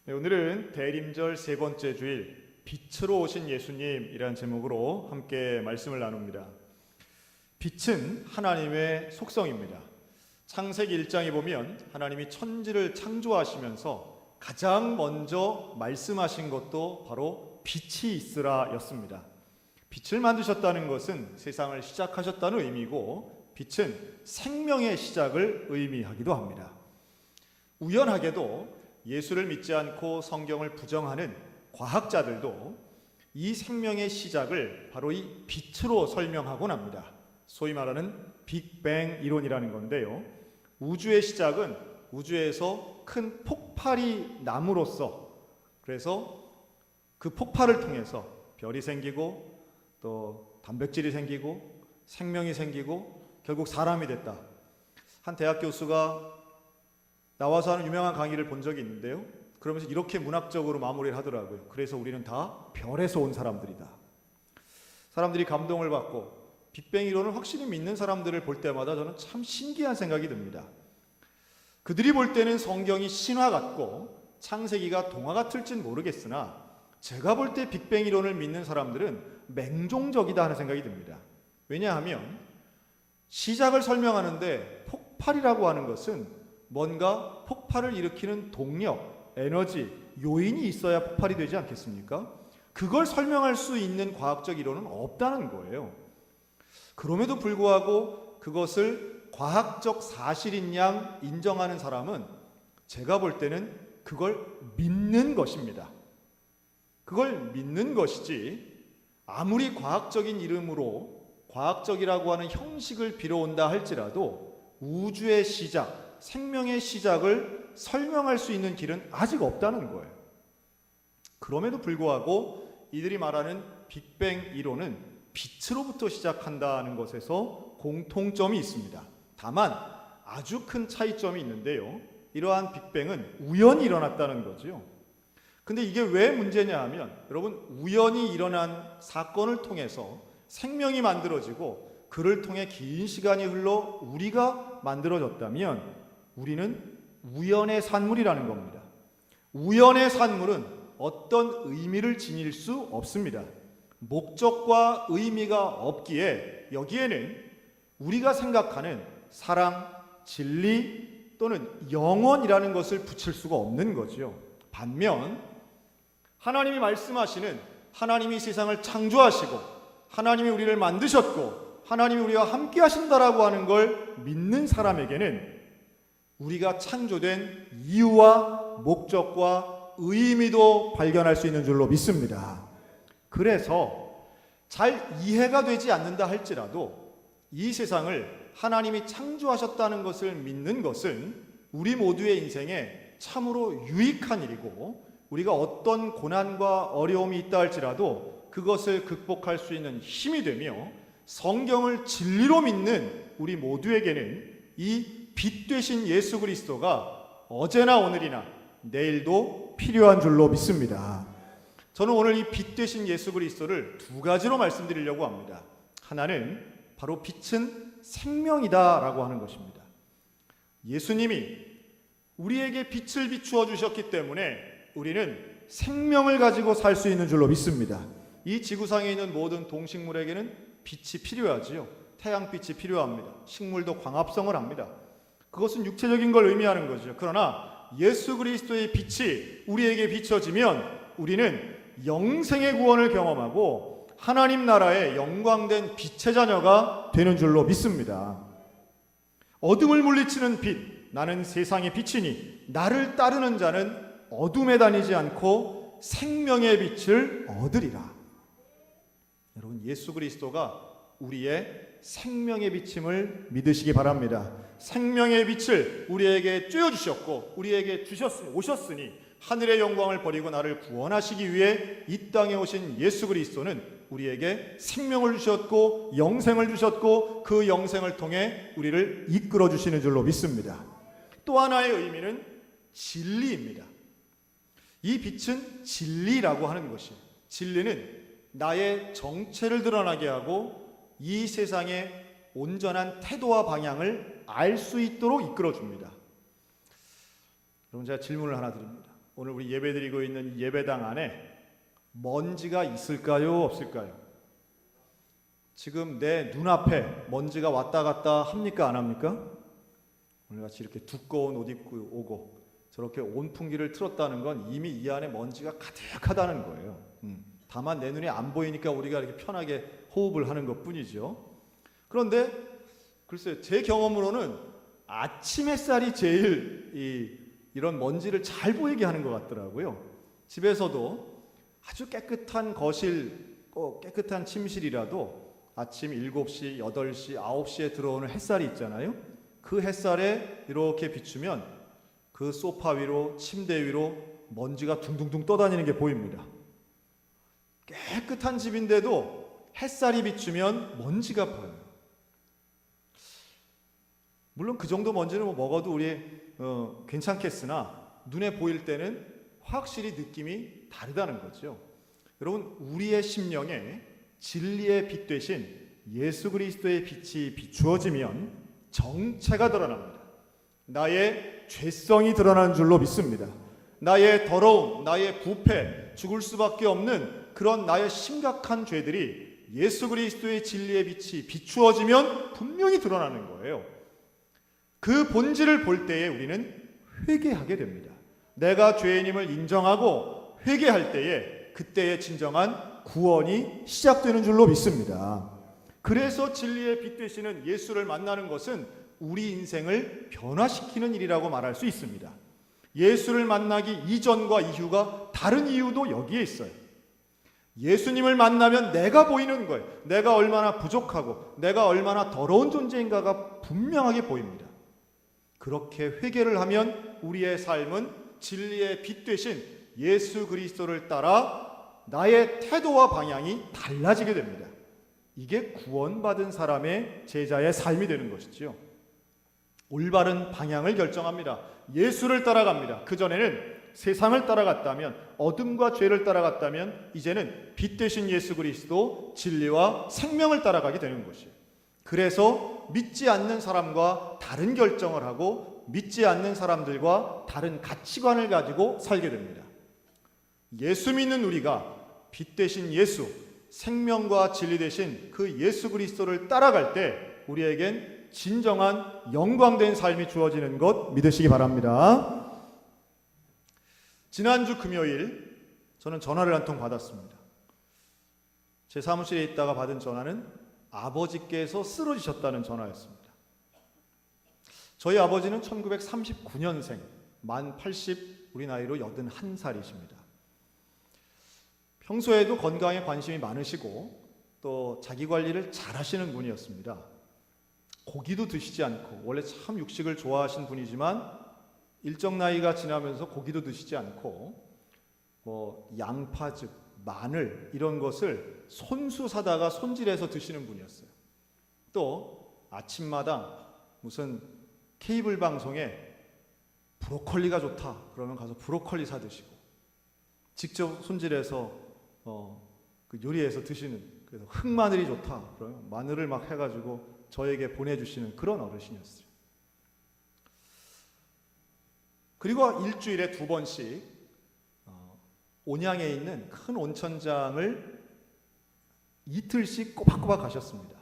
네, 오늘은 대림절 세 번째 주일 빛으로 오신 예수님이라는 제목으로 함께 말씀을 나눕니다. 빛은 하나님의 속성입니다. 창세기 1장에 보면 하나님이 천지를 창조하시면서 가장 먼저 말씀하신 것도 바로 빛이 있으라 였습니다. 빛을 만드셨다는 것은 세상을 시작하셨다는 의미고, 빛은 생명의 시작을 의미하기도 합니다. 우연하게도 예수를 믿지 않고 성경을 부정하는 과학자들도 이 생명의 시작을 바로 이 빛으로 설명하곤 합니다. 소위 말하는 빅뱅 이론이라는 건데요, 우주의 시작은 우주에서 큰 폭발이 남으로써, 그래서 그 폭발을 통해서 별이 생기고 또 단백질이 생기고 생명이 생기고 결국 사람이 됐다. 한 대학 교수가 나와서 하는 유명한 강의를 본 적이 있는데요, 그러면서 이렇게 문학적으로 마무리를 하더라고요. 그래서 우리는 다 별에서 온 사람들이다. 사람들이 감동을 받고 빅뱅 이론을 확실히 믿는 사람들을 볼 때마다 저는 참 신기한 생각이 듭니다. 그들이 볼 때는 성경이 신화 같고 창세기가 동화 같을진 모르겠으나, 제가 볼 때 빅뱅 이론을 믿는 사람들은 맹종적이다 하는 생각이 듭니다. 왜냐하면 시작을 설명하는데 폭발이라고 하는 것은 뭔가 폭발을 일으키는 동력, 에너지, 요인이 있어야 폭발이 되지 않겠습니까? 그걸 설명할 수 있는 과학적 이론은 없다는 거예요. 그럼에도 불구하고 그것을 과학적 사실인 양 인정하는 사람은 제가 볼 때는 그걸 믿는 것입니다. 그걸 믿는 것이지, 아무리 과학적인 이름으로 과학적이라고 하는 형식을 빌어온다 할지라도 우주의 시작, 생명의 시작을 설명할 수 있는 길은 아직 없다는 거예요. 그럼에도 불구하고 이들이 말하는 빅뱅 이론은 빛으로부터 시작한다는 것에서 공통점이 있습니다. 다만 아주 큰 차이점이 있는데요, 이러한 빅뱅은 우연히 일어났다는 거죠. 근데 이게 왜 문제냐 하면, 여러분, 우연히 일어난 사건을 통해서 생명이 만들어지고 그를 통해 긴 시간이 흘러 우리가 만들어졌다면 우리는 우연의 산물이라는 겁니다. 우연의 산물은 어떤 의미를 지닐 수 없습니다. 목적과 의미가 없기에 여기에는 우리가 생각하는 사랑, 진리 또는 영원이라는 것을 붙일 수가 없는 거죠. 반면 하나님이 말씀하시는, 하나님이 세상을 창조하시고 하나님이 우리를 만드셨고 하나님이 우리와 함께 하신다라고 하는 걸 믿는 사람에게는 우리가 창조된 이유와 목적과 의미도 발견할 수 있는 줄로 믿습니다. 그래서 잘 이해가 되지 않는다 할지라도 이 세상을 하나님이 창조하셨다는 것을 믿는 것은 우리 모두의 인생에 참으로 유익한 일이고, 우리가 어떤 고난과 어려움이 있다 할지라도 그것을 극복할 수 있는 힘이 되며, 성경을 진리로 믿는 우리 모두에게는 이 빛 되신 예수 그리스도가 어제나 오늘이나 내일도 필요한 줄로 믿습니다. 저는 오늘 이 빛 되신 예수 그리스도를 두 가지로 말씀드리려고 합니다. 하나는 바로 빛은 생명이다 라고 하는 것입니다. 예수님이 우리에게 빛을 비추어 주셨기 때문에 우리는 생명을 가지고 살 수 있는 줄로 믿습니다. 이 지구상에 있는 모든 동식물에게는 빛이 필요하지요. 태양빛이 필요합니다. 식물도 광합성을 합니다. 그것은 육체적인 걸 의미하는 거죠. 그러나 예수 그리스도의 빛이 우리에게 비춰지면 우리는 영생의 구원을 경험하고 하나님 나라의 영광된 빛의 자녀가 되는 줄로 믿습니다. 어둠을 물리치는 빛, 나는 세상의 빛이니 나를 따르는 자는 어둠에 다니지 않고 생명의 빛을 얻으리라. 여러분, 예수 그리스도가 우리의 생명의 빛임을 믿으시기 바랍니다. 생명의 빛을 우리에게 쬐어주셨고 우리에게 오셨으니 하늘의 영광을 버리고 나를 구원하시기 위해 이 땅에 오신 예수 그리스도는 우리에게 생명을 주셨고 영생을 주셨고 그 영생을 통해 우리를 이끌어 주시는 줄로 믿습니다. 또 하나의 의미는 진리입니다. 이 빛은 진리라고 하는 것이에요. 진리는 나의 정체를 드러나게 하고 이 세상의 온전한 태도와 방향을 알 수 있도록 이끌어줍니다. 여러분, 제가 질문을 하나 드립니다. 오늘 우리 예배드리고 있는 이 예배당 안에 먼지가 있을까요? 없을까요? 지금 내 눈앞에 먼지가 왔다 갔다 합니까? 안 합니까? 오늘같이 이렇게 두꺼운 옷 입고 오고 저렇게 온풍기를 틀었다는 건 이미 이 안에 먼지가 가득하다는 거예요. 다만 내 눈에 안 보이니까 우리가 이렇게 편하게 호흡을 하는 것뿐이죠. 그런데 글쎄요, 제 경험으로는 아침 햇살이 제일 이런 먼지를 잘 보이게 하는 것 같더라고요. 집에서도 아주 깨끗한 거실, 깨끗한 침실이라도 아침 7시, 8시, 9시에 들어오는 햇살이 있잖아요. 그 햇살에 이렇게 비추면 그 소파 위로, 침대 위로 먼지가 둥둥둥 떠다니는 게 보입니다. 깨끗한 집인데도 햇살이 비추면 먼지가 보여요. 물론 그 정도 먼지는 먹어도 우리 괜찮겠으나 눈에 보일 때는 확실히 느낌이 다르다는 거죠. 여러분, 우리의 심령에 진리의 빛 되신 예수 그리스도의 빛이 비추어지면 정체가 드러납니다. 나의 죄성이 드러나는 줄로 믿습니다. 나의 더러움, 나의 부패, 죽을 수밖에 없는 그런 나의 심각한 죄들이 예수 그리스도의 진리의 빛이 비추어지면 분명히 드러나는 거예요. 그 본질을 볼 때에 우리는 회개하게 됩니다. 내가 죄인임을 인정하고 회개할 때에 그때의 진정한 구원이 시작되는 줄로 믿습니다. 그래서 진리의 빛 되시는 예수를 만나는 것은 우리 인생을 변화시키는 일이라고 말할 수 있습니다. 예수를 만나기 이전과 이후가 다른 이유도 여기에 있어요. 예수님을 만나면 내가 보이는 거예요. 내가 얼마나 부족하고 내가 얼마나 더러운 존재인가가 분명하게 보입니다. 그렇게 회개를 하면 우리의 삶은 진리의 빛 되신 예수 그리스도를 따라 나의 태도와 방향이 달라지게 됩니다. 이게 구원받은 사람의 제자의 삶이 되는 것이지요. 올바른 방향을 결정합니다. 예수를 따라갑니다. 그전에는 세상을 따라갔다면, 어둠과 죄를 따라갔다면 이제는 빛 되신 예수 그리스도, 진리와 생명을 따라가게 되는 것이에요. 그래서 믿지 않는 사람과 다른 결정을 하고 믿지 않는 사람들과 다른 가치관을 가지고 살게 됩니다. 예수 믿는 우리가 빛 되신 예수, 생명과 진리 되신 그 예수 그리스도를 따라갈 때 우리에겐 진정한 영광된 삶이 주어지는 것 믿으시기 바랍니다. 지난주 금요일 저는 전화를 한 통 받았습니다. 제 사무실에 있다가 받은 전화는 아버지께서 쓰러지셨다는 전화였습니다. 저희 아버지는 1939년생, 만 80, 우리 나이로 81살이십니다. 평소에도 건강에 관심이 많으시고 또 자기 관리를 잘 하시는 분이었습니다. 고기도 드시지 않고, 원래 참 육식을 좋아하신 분이지만 일정 나이가 지나면서 고기도 드시지 않고 양파즙, 마늘 이런 것을 손수 사다가 손질해서 드시는 분이었어요. 또 아침마다 무슨 케이블 방송에 브로콜리가 좋다 그러면 가서 브로콜리 사 드시고, 직접 손질해서 그 요리해서 드시는, 그래서 흑마늘이 좋다 그러면 마늘을 막 해가지고 저에게 보내주시는 그런 어르신이었어요. 그리고 일주일에 2번씩 온양에 있는 큰 온천장을 이틀씩 꼬박꼬박 가셨습니다.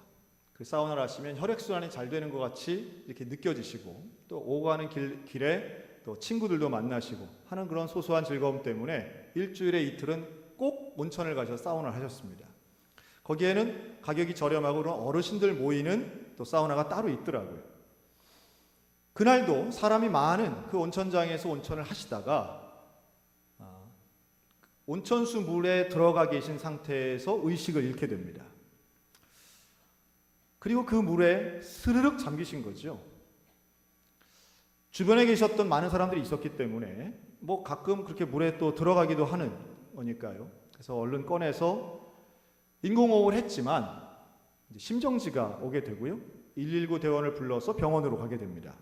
그 사우나를 하시면 혈액순환이 잘 되는 것 같이 이렇게 느껴지시고, 또 오고 가는 길에 또 친구들도 만나시고 하는 그런 소소한 즐거움 때문에 일주일에 이틀은 꼭 온천을 가셔서 사우나를 하셨습니다. 거기에는 가격이 저렴하고 그런 어르신들 모이는 또 사우나가 따로 있더라고요. 그날도 사람이 많은 그 온천장에서 온천을 하시다가 온천수 물에 들어가 계신 상태에서 의식을 잃게 됩니다. 그리고 그 물에 스르륵 잠기신 거죠. 주변에 계셨던 많은 사람들이 있었기 때문에 가끔 그렇게 물에 또 들어가기도 하는 거니까요. 그래서 얼른 꺼내서 인공호흡을 했지만 심정지가 오게 되고요. 119 대원을 불러서 병원으로 가게 됩니다.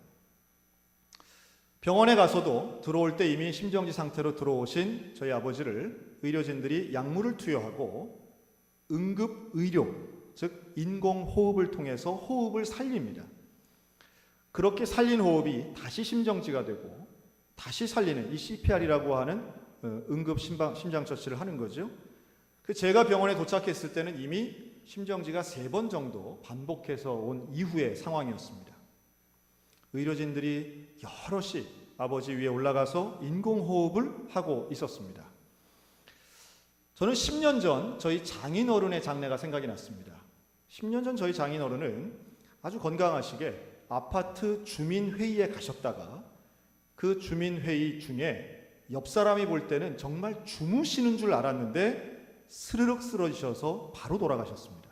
병원에 가서도 들어올 때 이미 심정지 상태로 들어오신 저희 아버지를 의료진들이 약물을 투여하고 응급의료, 즉 인공호흡을 통해서 호흡을 살립니다. 그렇게 살린 호흡이 다시 심정지가 되고 다시 살리는 이 CPR이라고 하는 응급 심장 처치를 하는 거죠. 제가 병원에 도착했을 때는 이미 심정지가 3번 정도 반복해서 온 이후의 상황이었습니다. 의료진들이 여럿이 아버지 위에 올라가서 인공호흡을 하고 있었습니다. 저는 10년 전 저희 장인어른의 장례가 생각이 났습니다. 10년 전 저희 장인어른은 아주 건강하시게 아파트 주민회의에 가셨다가 그 주민회의 중에 옆 사람이 볼 때는 정말 주무시는 줄 알았는데 스르륵 쓰러지셔서 바로 돌아가셨습니다.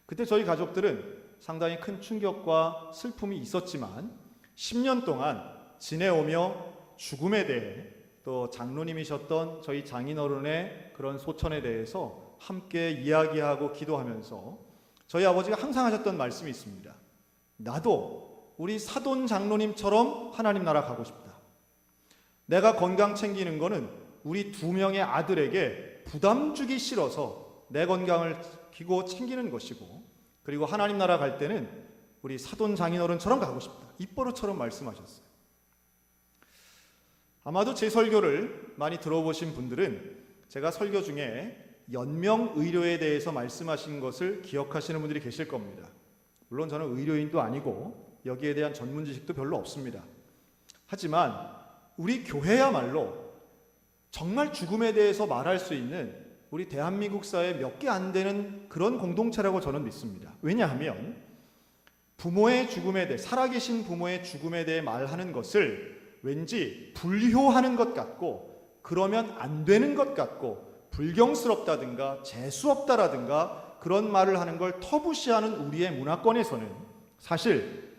그때 저희 가족들은 상당히 큰 충격과 슬픔이 있었지만 10년 동안 지내오며 죽음에 대해 또 장로님이셨던 저희 장인어른의 그런 소천에 대해서 함께 이야기하고 기도하면서 저희 아버지가 항상 하셨던 말씀이 있습니다. 나도 우리 사돈 장로님처럼 하나님 나라 가고 싶다. 내가 건강 챙기는 거는 우리 2명의 아들에게 부담 주기 싫어서 내 건강을 지키고 챙기는 것이고, 그리고 하나님 나라 갈 때는 우리 사돈 장인어른처럼 가고 싶다. 입버릇처럼 말씀하셨어요. 아마도 제 설교를 많이 들어보신 분들은 제가 설교 중에 연명의료에 대해서 말씀하신 것을 기억하시는 분들이 계실 겁니다. 물론 저는 의료인도 아니고 여기에 대한 전문 지식도 별로 없습니다. 하지만 우리 교회야말로 정말 죽음에 대해서 말할 수 있는 우리 대한민국 사회에 몇 개 안 되는 그런 공동체라고 저는 믿습니다. 왜냐하면 부모의 죽음에 대해, 살아계신 부모의 죽음에 대해 말하는 것을 왠지 불효하는 것 같고 그러면 안 되는 것 같고 불경스럽다든가 재수없다라든가 그런 말을 하는 걸 터부시하는 우리의 문화권에서는 사실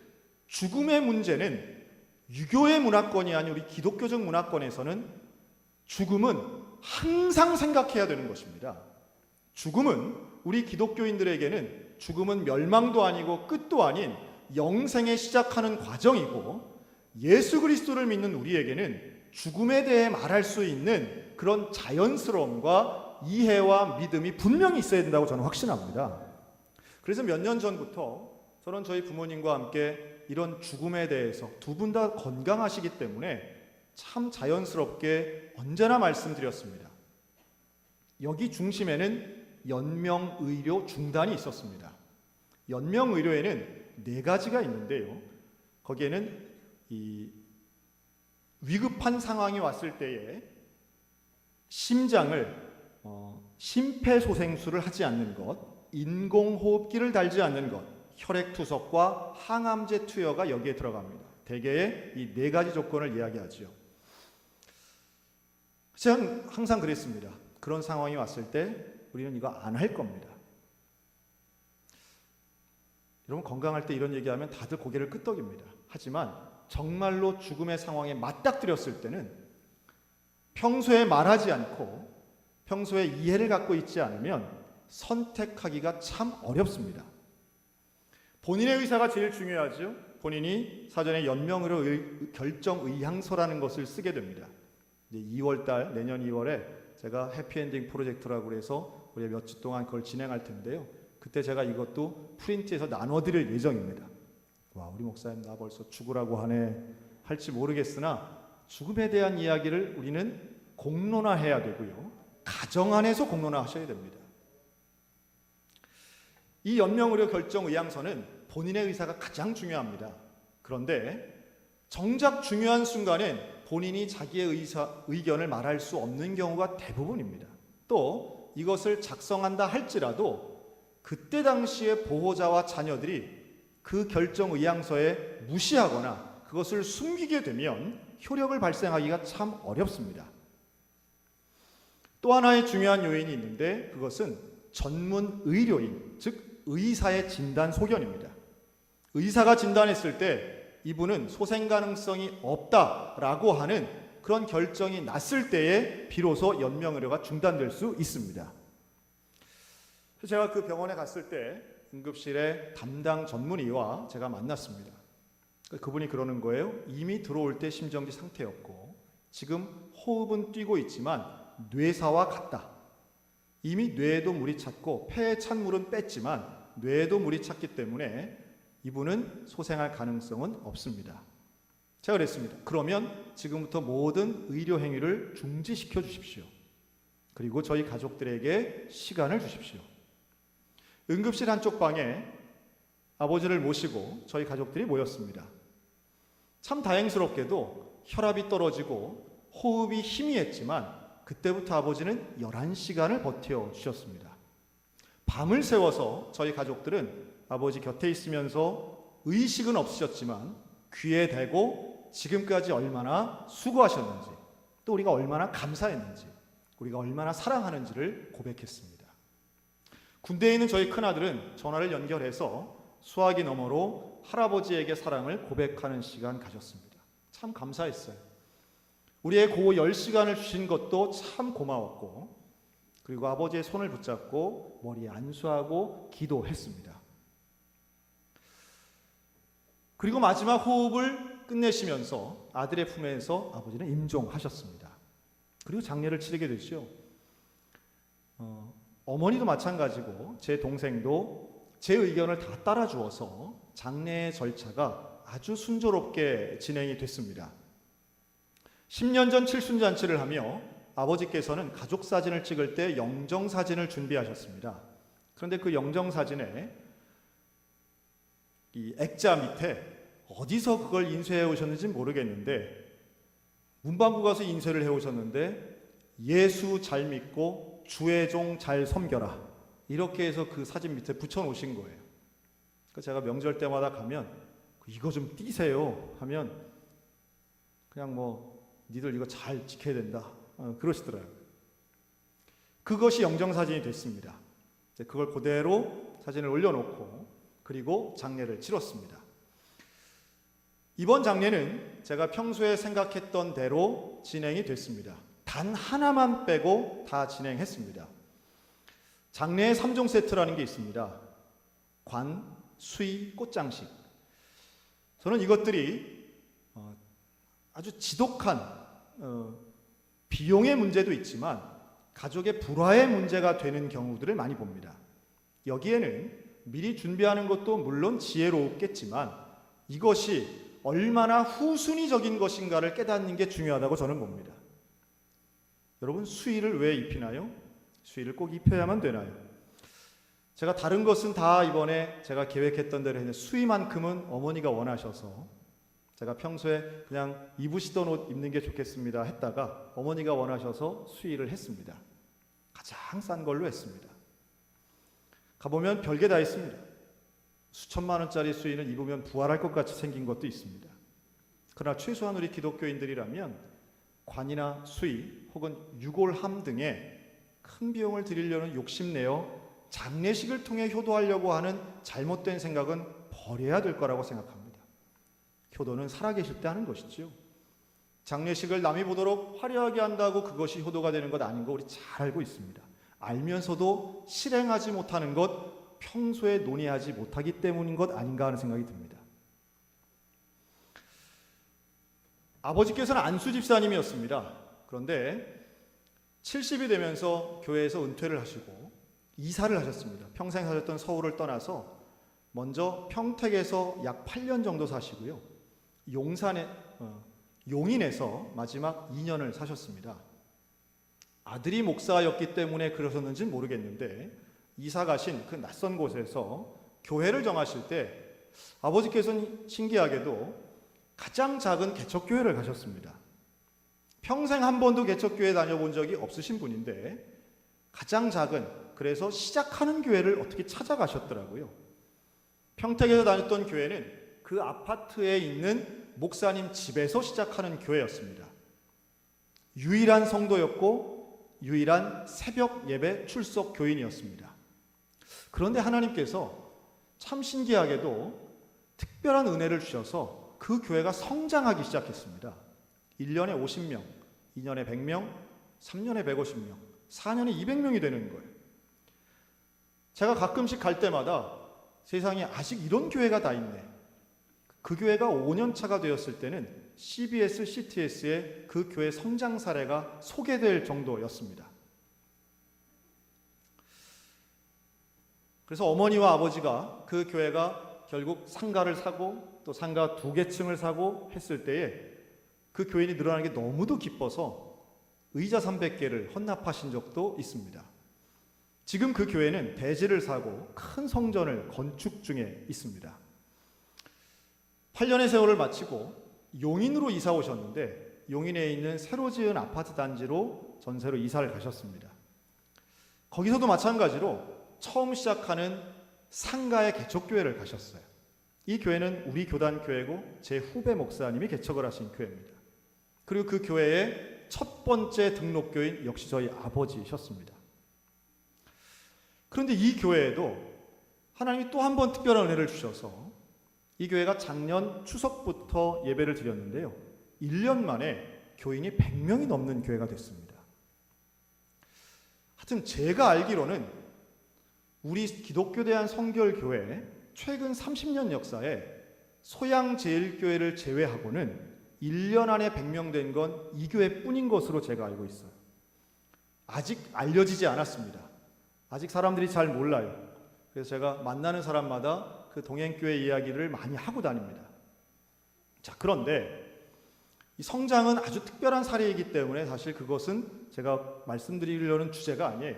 죽음의 문제는 유교의 문화권이 아닌 우리 기독교적 문화권에서는 죽음은 항상 생각해야 되는 것입니다. 죽음은 우리 기독교인들에게는 죽음은 멸망도 아니고 끝도 아닌 영생에 시작하는 과정이고, 예수 그리스도를 믿는 우리에게는 죽음에 대해 말할 수 있는 그런 자연스러움과 이해와 믿음이 분명히 있어야 된다고 저는 확신합니다. 그래서 몇 년 전부터 저는 저희 부모님과 함께 이런 죽음에 대해서 두 분 다 건강하시기 때문에 참 자연스럽게 언제나 말씀드렸습니다. 여기 중심에는 연명의료 중단이 있었습니다. 연명의료에는 4가지가 있는데요. 거기에는 이 위급한 상황이 왔을 때에 심장을 심폐소생술을 하지 않는 것, 인공호흡기를 달지 않는 것, 혈액투석과 항암제 투여가 여기에 들어갑니다. 대개의 이 4가지 조건을 이야기하죠. 저는 항상 그랬습니다. 그런 상황이 왔을 때 우리는 이거 안 할 겁니다. 여러분, 건강할 때 이런 얘기하면 다들 고개를 끄덕입니다. 하지만 정말로 죽음의 상황에 맞닥뜨렸을 때는 평소에 말하지 않고 평소에 이해를 갖고 있지 않으면 선택하기가 참 어렵습니다. 본인의 의사가 제일 중요하죠. 본인이 사전에 연명의료 결정 의향서라는 것을 쓰게 됩니다. 이제 2월달, 내년 2월에 제가 해피엔딩 프로젝트라고 해서 우리 몇 주 동안 그걸 진행할 텐데요. 그때 제가 이것도 프린트해서 나눠드릴 예정입니다. 와, 우리 목사님 나 벌써 죽으라고 하네 할지 모르겠으나 죽음에 대한 이야기를 우리는 공론화해야 되고요. 가정 안에서 공론화하셔야 됩니다. 이 연명의료 결정 의향서는 본인의 의사가 가장 중요합니다. 그런데 정작 중요한 순간엔 본인이 자기의 의견을 말할 수 없는 경우가 대부분입니다. 또 이것을 작성한다 할지라도 그때 당시에 보호자와 자녀들이 그 결정 의향서에 무시하거나 그것을 숨기게 되면 효력을 발생하기가 참 어렵습니다. 또 하나의 중요한 요인이 있는데 그것은 전문 의료인, 즉 의사의 진단 소견입니다. 의사가 진단했을 때 이분은 소생 가능성이 없다라고 하는 그런 결정이 났을 때에 비로소 연명의료가 중단될 수 있습니다. 제가 그 병원에 갔을 때 응급실에 담당 전문의와 제가 만났습니다. 그분이 그러는 거예요. 이미 들어올 때 심정지 상태였고 지금 호흡은 뛰고 있지만 뇌사와 같다. 이미 뇌에도 물이 찼고 폐에 찬 물은 뺐지만 뇌에도 물이 찼기 때문에 이분은 소생할 가능성은 없습니다. 제가 그랬습니다. 그러면 지금부터 모든 의료 행위를 중지시켜 주십시오. 그리고 저희 가족들에게 시간을 주십시오. 응급실 한쪽 방에 아버지를 모시고 저희 가족들이 모였습니다. 참 다행스럽게도 혈압이 떨어지고 호흡이 희미했지만 그때부터 아버지는 11시간을 버텨주셨습니다. 밤을 새워서 저희 가족들은 아버지 곁에 있으면서 의식은 없으셨지만 귀에 대고 지금까지 얼마나 수고하셨는지, 또 우리가 얼마나 감사했는지, 우리가 얼마나 사랑하는지를 고백했습니다. 군대에 있는 저희 큰아들은 전화를 연결해서 수화기 너머로 할아버지에게 사랑을 고백하는 시간 가졌습니다. 참 감사했어요. 우리의 고 10시간을 주신 것도 참 고마웠고, 그리고 아버지의 손을 붙잡고 머리에 안수하고 기도했습니다. 그리고 마지막 호흡을 끝내시면서 아들의 품에서 아버지는 임종하셨습니다. 그리고 장례를 치르게 되죠. 어머니도 마찬가지고 제 동생도 제 의견을 다 따라주어서 장례 절차가 아주 순조롭게 진행이 됐습니다. 10년 전 칠순잔치를 하며 아버지께서는 가족 사진을 찍을 때 영정사진을 준비하셨습니다. 그런데 그 영정사진에 이 액자 밑에 어디서 그걸 인쇄해 오셨는지 모르겠는데 문방구 가서 인쇄를 해 오셨는데 예수 잘 믿고 주의 종 잘 섬겨라 이렇게 해서 그 사진 밑에 붙여 놓으신 거예요. 그러니까 제가 명절 때마다 가면 이거 좀 띄세요 하면 그냥 니들 이거 잘 지켜야 된다 그러시더라고요. 그것이 영정사진이 됐습니다. 그걸 그대로 사진을 올려놓고 그리고 장례를 치렀습니다. 이번 장례는 제가 평소에 생각했던 대로 진행이 됐습니다. 단 하나만 빼고 다 진행했습니다. 장례의 3종 세트라는 게 있습니다. 관, 수의, 꽃장식. 저는 이것들이 아주 지독한 비용의 문제도 있지만 가족의 불화의 문제가 되는 경우들을 많이 봅니다. 여기에는 미리 준비하는 것도 물론 지혜롭겠지만 이것이 얼마나 후순위적인 것인가를 깨닫는 게 중요하다고 저는 봅니다. 여러분, 수의를 왜 입히나요? 수의를 꼭 입혀야만 되나요? 제가 다른 것은 다 이번에 제가 계획했던 대로 했는데 수의만큼은 어머니가 원하셔서 제가 평소에 그냥 입으시던 옷 입는 게 좋겠습니다 했다가 어머니가 원하셔서 수의를 했습니다. 가장 싼 걸로 했습니다. 가보면 별게 다 있습니다. 수천만 원짜리 수의는 입으면 부활할 것 같이 생긴 것도 있습니다. 그러나 최소한 우리 기독교인들이라면 관이나 수의 혹은 유골함 등의 큰 비용을 들이려는 욕심내어 장례식을 통해 효도하려고 하는 잘못된 생각은 버려야 될 거라고 생각합니다. 효도는 살아계실 때 하는 것이지요. 장례식을 남이 보도록 화려하게 한다고 그것이 효도가 되는 것 아닌 거 우리 잘 알고 있습니다. 알면서도 실행하지 못하는 것, 평소에 논의하지 못하기 때문인 것 아닌가 하는 생각이 듭니다. 아버지께서는 안수 집사님이었습니다. 그런데 70이 되면서 교회에서 은퇴를 하시고 이사를 하셨습니다. 평생 사셨던 서울을 떠나서 먼저 평택에서 약 8년 정도 사시고요. 용인에서 마지막 2년을 사셨습니다. 아들이 목사였기 때문에 그러셨는지는 모르겠는데 이사 가신 그 낯선 곳에서 교회를 정하실 때 아버지께서는 신기하게도 가장 작은 개척교회를 가셨습니다. 평생 한 번도 개척교회 다녀본 적이 없으신 분인데 가장 작은, 그래서 시작하는 교회를 어떻게 찾아가셨더라고요. 평택에서 다녔던 교회는 그 아파트에 있는 목사님 집에서 시작하는 교회였습니다. 유일한 성도였고 유일한 새벽 예배 출석 교인이었습니다. 그런데 하나님께서 참 신기하게도 특별한 은혜를 주셔서 그 교회가 성장하기 시작했습니다. 1년에 50명, 2년에 100명, 3년에 150명, 4년에 200명이 되는 거예요. 제가 가끔씩 갈 때마다 세상에 아직 이런 교회가 다 있네. 그 교회가 5년 차가 되었을 때는 CBS, CTS에 그 교회 성장 사례가 소개될 정도였습니다. 그래서 어머니와 아버지가 그 교회가 결국 상가를 사고 또 상가 2개 층을 사고 했을 때에 그 교인이 늘어나는 게 너무도 기뻐서 의자 300개를 헌납하신 적도 있습니다. 지금 그 교회는 대지를 사고 큰 성전을 건축 중에 있습니다. 8년의 세월을 마치고 용인으로 이사 오셨는데 용인에 있는 새로 지은 아파트 단지로 전세로 이사를 가셨습니다. 거기서도 마찬가지로 처음 시작하는 상가의 개척교회를 가셨어요. 이 교회는 우리 교단 교회고 제 후배 목사님이 개척을 하신 교회입니다. 그리고 그 교회의 첫 번째 등록교인 역시 저희 아버지셨습니다. 그런데 이 교회에도 하나님이 또 한 번 특별한 은혜를 주셔서 이 교회가 작년 추석부터 예배를 드렸는데요, 1년 만에 교인이 100명이 넘는 교회가 됐습니다. 하여튼 제가 알기로는 우리 기독교대한 성결교회 최근 30년 역사에 소양제일교회를 제외하고는 1년 안에 100명 된 건 이 교회뿐인 것으로 제가 알고 있어요. 아직 알려지지 않았습니다. 아직 사람들이 잘 몰라요. 그래서 제가 만나는 사람마다 그 동행교회 이야기를 많이 하고 다닙니다. 자, 그런데 이 성장은 아주 특별한 사례이기 때문에 사실 그것은 제가 말씀드리려는 주제가 아니에요.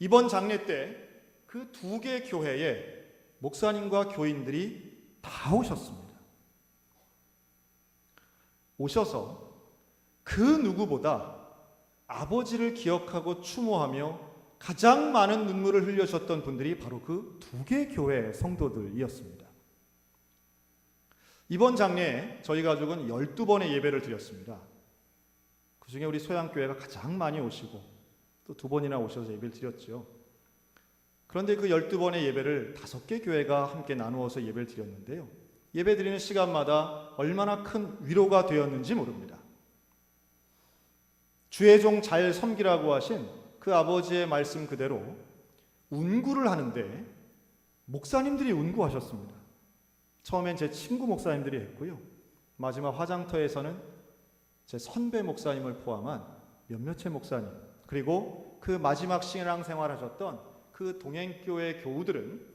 이번 장례 때 그 2개 교회에 목사님과 교인들이 다 오셨습니다. 오셔서 그 누구보다 아버지를 기억하고 추모하며 가장 많은 눈물을 흘리셨던 분들이 바로 그 2개 교회의 성도들이었습니다. 이번 장례에 저희 가족은 12번의 예배를 드렸습니다. 그 중에 우리 소양교회가 가장 많이 오시고 또 2번이나 오셔서 예배를 드렸죠. 그런데 그 12번의 예배를 5개 교회가 함께 나누어서 예배를 드렸는데요, 예배 드리는 시간마다 얼마나 큰 위로가 되었는지 모릅니다. 주의 종 잘 섬기라고 하신 그 아버지의 말씀 그대로 운구를 하는데 목사님들이 운구하셨습니다. 처음엔 제 친구 목사님들이 했고요, 마지막 화장터에서는 제 선배 목사님을 포함한 몇몇의 목사님, 그리고 그 마지막 신앙생활 하셨던 그 동행교회 교우들은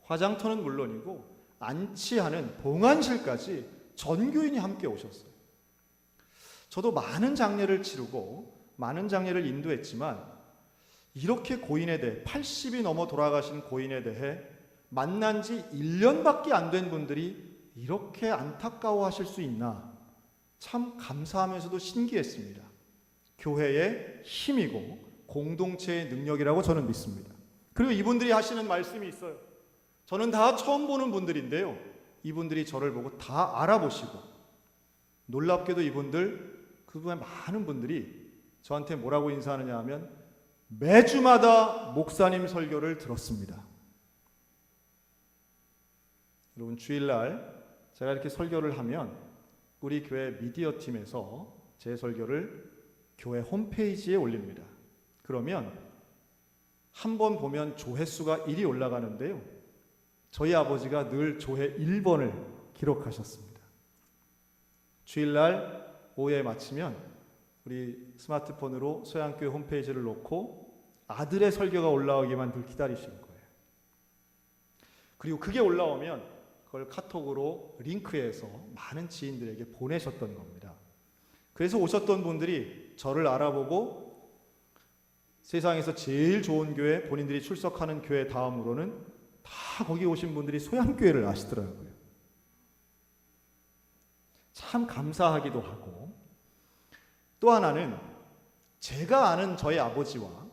화장터는 물론이고 안치하는 봉안실까지 전교인이 함께 오셨어요. 저도 많은 장례를 치르고 많은 장례를 인도했지만 이렇게 고인에 대해 80이 넘어 돌아가신 고인에 대해 만난 지 1년밖에 안 된 분들이 이렇게 안타까워하실 수 있나, 참 감사하면서도 신기했습니다. 교회의 힘이고 공동체의 능력이라고 저는 믿습니다. 그리고 이분들이 하시는 말씀이 있어요. 저는 다 처음 보는 분들인데요, 이분들이 저를 보고 다 알아보시고 놀랍게도 이분들, 그분의 많은 분들이 저한테 뭐라고 인사하느냐 하면 매주마다 목사님 설교를 들었습니다. 여러분, 주일날 제가 이렇게 설교를 하면 우리 교회 미디어 팀에서 제 설교를 교회 홈페이지에 올립니다. 그러면 한 번 보면 조회수가 1이 올라가는데요, 저희 아버지가 늘 조회 1번을 기록하셨습니다. 주일날 오후에 마치면 우리 스마트폰으로 소양교회 홈페이지를 놓고 아들의 설교가 올라오기만 늘 기다리시는 거예요. 그리고 그게 올라오면 그걸 카톡으로 링크해서 많은 지인들에게 보내셨던 겁니다. 그래서 오셨던 분들이 저를 알아보고 세상에서 제일 좋은 교회, 본인들이 출석하는 교회 다음으로는 다 거기 오신 분들이 소양교회를 아시더라고요. 참 감사하기도 하고, 또 하나는 제가 아는 저희 아버지와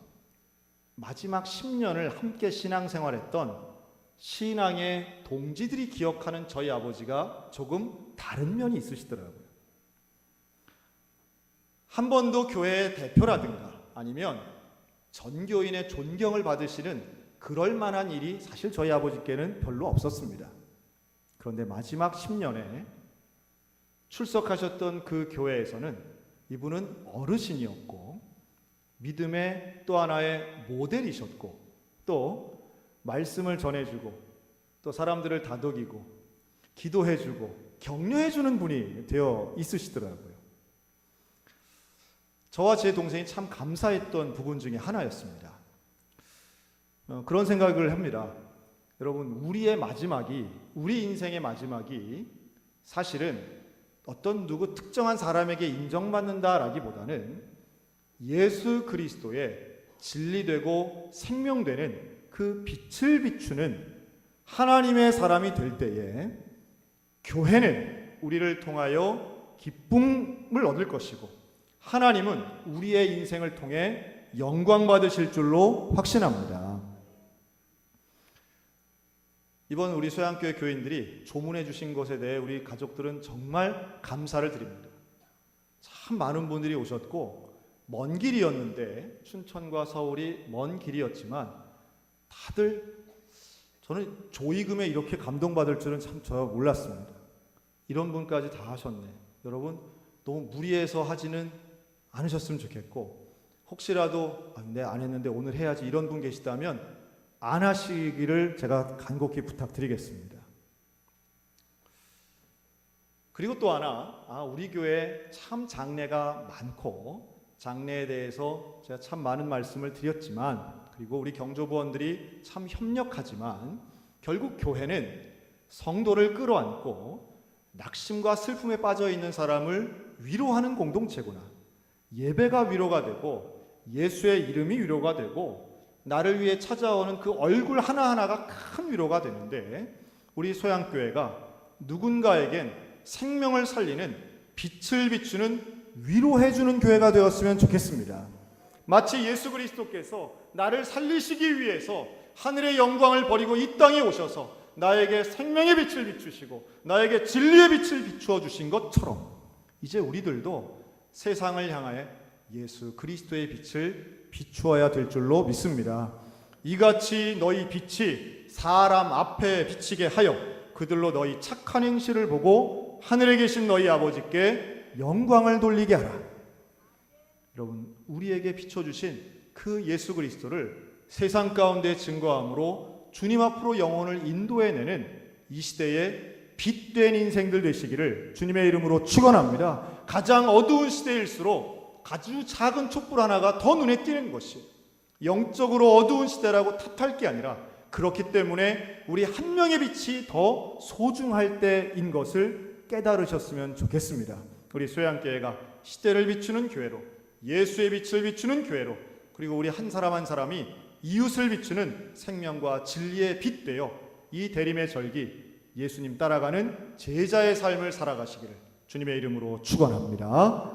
마지막 10년을 함께 신앙생활했던 신앙의 동지들이 기억하는 저희 아버지가 조금 다른 면이 있으시더라고요. 한 번도 교회의 대표라든가 아니면 전교인의 존경을 받으시는 그럴 만한 일이 사실 저희 아버지께는 별로 없었습니다. 그런데 마지막 10년에 출석하셨던 그 교회에서는 이분은 어르신이었고 믿음의 또 하나의 모델이셨고 또 말씀을 전해주고 또 사람들을 다독이고 기도해주고 격려해주는 분이 되어 있으시더라고요. 저와 제 동생이 참 감사했던 부분 중에 하나였습니다. 그런 생각을 합니다. 여러분, 우리 인생의 마지막이 사실은 어떤 누구 특정한 사람에게 인정받는다라기보다는 예수 그리스도의 진리되고 생명되는 그 빛을 비추는 하나님의 사람이 될 때에 교회는 우리를 통하여 기쁨을 얻을 것이고 하나님은 우리의 인생을 통해 영광 받으실 줄로 확신합니다. 이번 우리 소양교회 교인들이 조문해 주신 것에 대해 우리 가족들은 정말 감사를 드립니다. 참 많은 분들이 오셨고 먼 길이었는데 춘천과 서울이 먼 길이었지만 다들 저는 조의금에 이렇게 감동받을 줄은 참 저 몰랐습니다. 이런 분까지 다 하셨네. 여러분 너무 무리해서 하지는 않으셨으면 좋겠고 혹시라도 네, 안 했는데 오늘 해야지 이런 분 계시다면 안 하시기를 제가 간곡히 부탁드리겠습니다. 그리고 또 하나 우리 교회 참 장례가 많고 장례에 대해서 제가 참 많은 말씀을 드렸지만 그리고 우리 경조부원들이 참 협력하지만 결국 교회는 성도를 끌어안고 낙심과 슬픔에 빠져 있는 사람을 위로하는 공동체구나. 예배가 위로가 되고 예수의 이름이 위로가 되고 나를 위해 찾아오는 그 얼굴 하나하나가 큰 위로가 되는데 우리 소양교회가 누군가에겐 생명을 살리는 빛을 비추는 위로해주는 교회가 되었으면 좋겠습니다. 마치 예수 그리스도께서 나를 살리시기 위해서 하늘의 영광을 버리고 이 땅에 오셔서 나에게 생명의 빛을 비추시고 나에게 진리의 빛을 비추어 주신 것처럼 이제 우리들도 세상을 향하여 예수 그리스도의 빛을 비추어야 될 줄로 믿습니다. 이같이 너희 빛이 사람 앞에 비치게 하여 그들로 너희 착한 행실을 보고 하늘에 계신 너희 아버지께 영광을 돌리게 하라. 여러분 우리에게 비춰주신 그 예수 그리스도를 세상 가운데 증거함으로 주님 앞으로 영혼을 인도해내는 이 시대의 빛된 인생들 되시기를 주님의 이름으로 축원합니다. 가장 어두운 시대일수록 아주 작은 촛불 하나가 더 눈에 띄는 것이 영적으로 어두운 시대라고 탓할 게 아니라 그렇기 때문에 우리 한 명의 빛이 더 소중할 때인 것을 깨달으셨으면 좋겠습니다. 우리 소양교회가 시대를 비추는 교회로 예수의 빛을 비추는 교회로 그리고 우리 한 사람 한 사람이 이웃을 비추는 생명과 진리의 빛 되어 이 대림의 절기 예수님 따라가는 제자의 삶을 살아가시기를 주님의 이름으로 축원합니다.